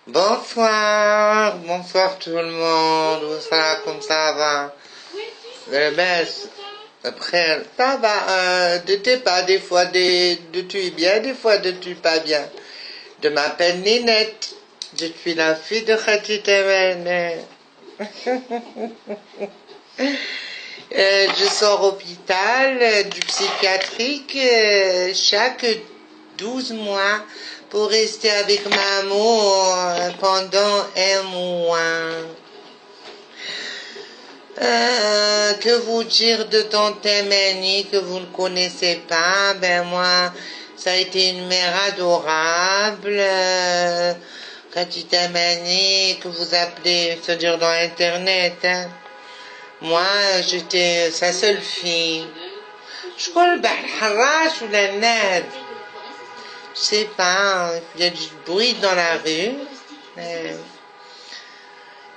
Bonsoir, bonsoir tout le monde, ça, comme ça va? Le best. Après, ça va, de t'es pas, des fois de tu es bien, des fois de tu es pas bien. Je m'appelle Ninette, je suis la fille de Khati Temene. Je sors hôpital du psychiatrique chaque 12 mois pour rester avec maman pendant un mois. Que vous dire de tante Mani que vous ne connaissez pas? Ben moi, ça a été une mère adorable. Khadija Mani, que vous appelez, c'est-à-dire dans Internet. Hein. Moi, j'étais sa seule fille. Je connais le Harrach ou la Nad. Je sais pas, il y a du bruit dans la rue.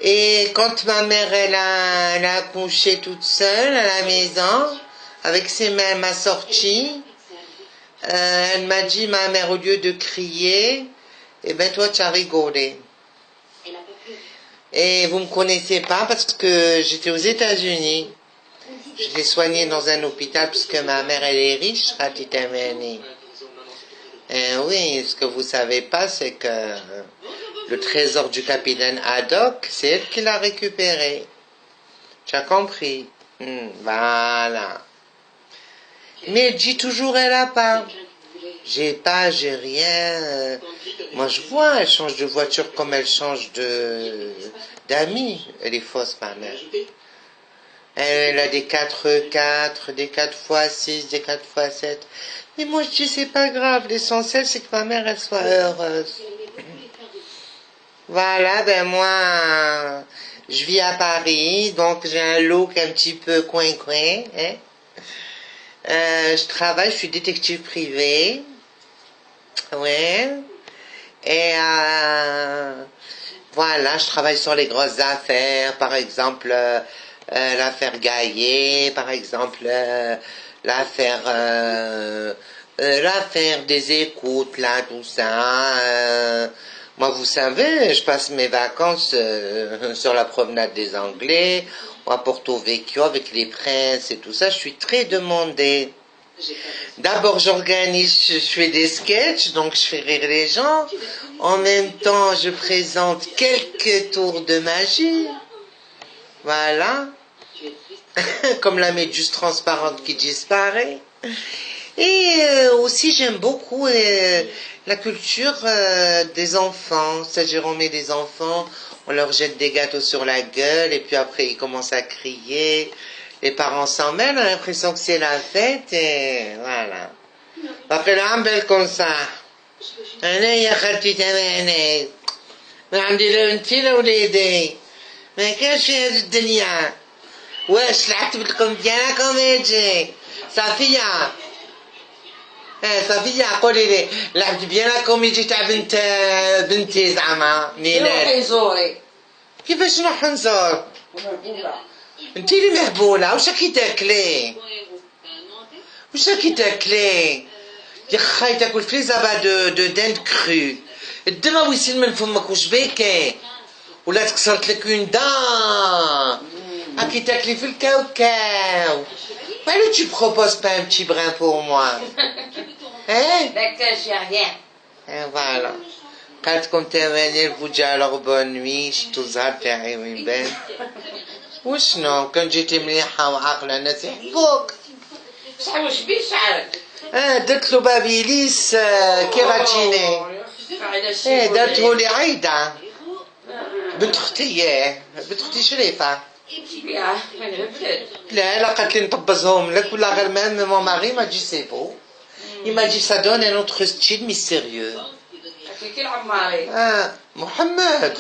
Et quand ma mère, elle a accouché toute seule à la maison, avec ses mains, elle m'a sorti. Elle m'a dit, ma mère, au lieu de crier, eh ben toi, tu as rigolé. Et vous me connaissez pas parce que j'étais aux États-Unis. Je l'ai soignée dans un hôpital puisque ma mère, elle est riche, Khatita Mani. Oui, ce que vous savez pas, c'est que le trésor du capitaine Haddock, c'est elle qui l'a récupéré. Tu as compris? Voilà. Mais elle dit toujours elle a pas. J'ai rien. Moi je vois, elle change de voiture comme elle change d'amis. Elle est fausse, ma mère. Elle a des 4x4, des 4x6, des 4x7. Mais moi je dis c'est pas grave, l'essentiel c'est que ma mère elle soit heureuse. Voilà, ben moi je vis à Paris, donc j'ai un look un petit peu coin-coin. Hein. Je travaille, je suis détective privé. Ouais. Et voilà, je travaille sur les grosses affaires, par exemple l'affaire Gaillet, par exemple l'affaire des écoutes, là, tout ça. Moi, vous savez, je passe mes vacances sur la promenade des Anglais, ou à Porto Vecchio avec les princes et tout ça. Je suis très demandée. D'abord, je fais des sketchs, donc je fais rire les gens. En même temps, je présente quelques tours de magie. Voilà. Comme la méduse transparente qui disparaît. Et aussi, j'aime beaucoup la culture des enfants. C'est-à-dire, on met des enfants, on leur jette des gâteaux sur la gueule, et puis après, ils commencent à crier. Les parents s'en mêlent, on a l'impression que c'est la fête, et voilà. Après, là, belle comme ça. أنا يا خالتي تمانيت ما عندي لا بنتي لا وليدي ما كانش في هذه الدنيا واش لعبت بالكوميديانا كوميدي صافية صافية قولي لي لعبت بيان لا كوميدي تاع بنتي زعما نيلات روحي زوري كيفاش نروح نزور انتي اللي مهبولة واش راكي تاكلي واش راكي تاكلي يا خاي تاكل فليزابا دو دند كرو الدمى ويسيل من فمك واش بيكي ولا تكسرت لك اون دان راكي تاكلي في الكاوكاو Pourquoi tu proposes pas un petit brin pour moi? Hein? D'accord, j'ai rien. Et voilà. قالتكم تمانية الفوجة alors bonne nuit شتو زهر تاعي وين بان وشنو كان جيتي مليحة وعاقلة الناس يحبوك شحال واش بيه شعرك؟ درت له بابيليس كيراتيني درته لي عايدة بنت اختي شريفة لا قالت لي نطبزهم لك ولا غير même mon mari m'a dit c'est beau il m'a dit ça donne un autre style mystérieux كي العماري محمد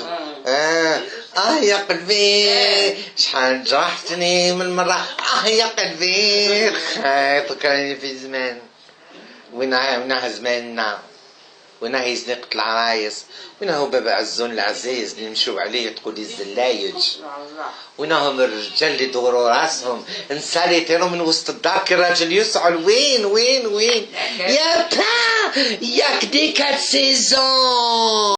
يا قلبي شحال جرحتني من مرة يا قلبي فكرني في زمان وين زماننا وين هي زنقة العرايس وين هو بابا عزون العزيز اللي مشوا عليه تقولي الزلايج وين هم الرجال اللي دوروا راسهم نسالي يطيروا من وسط الدار كي الراجل يسعل وين يا با ياك ديك 4 سيزون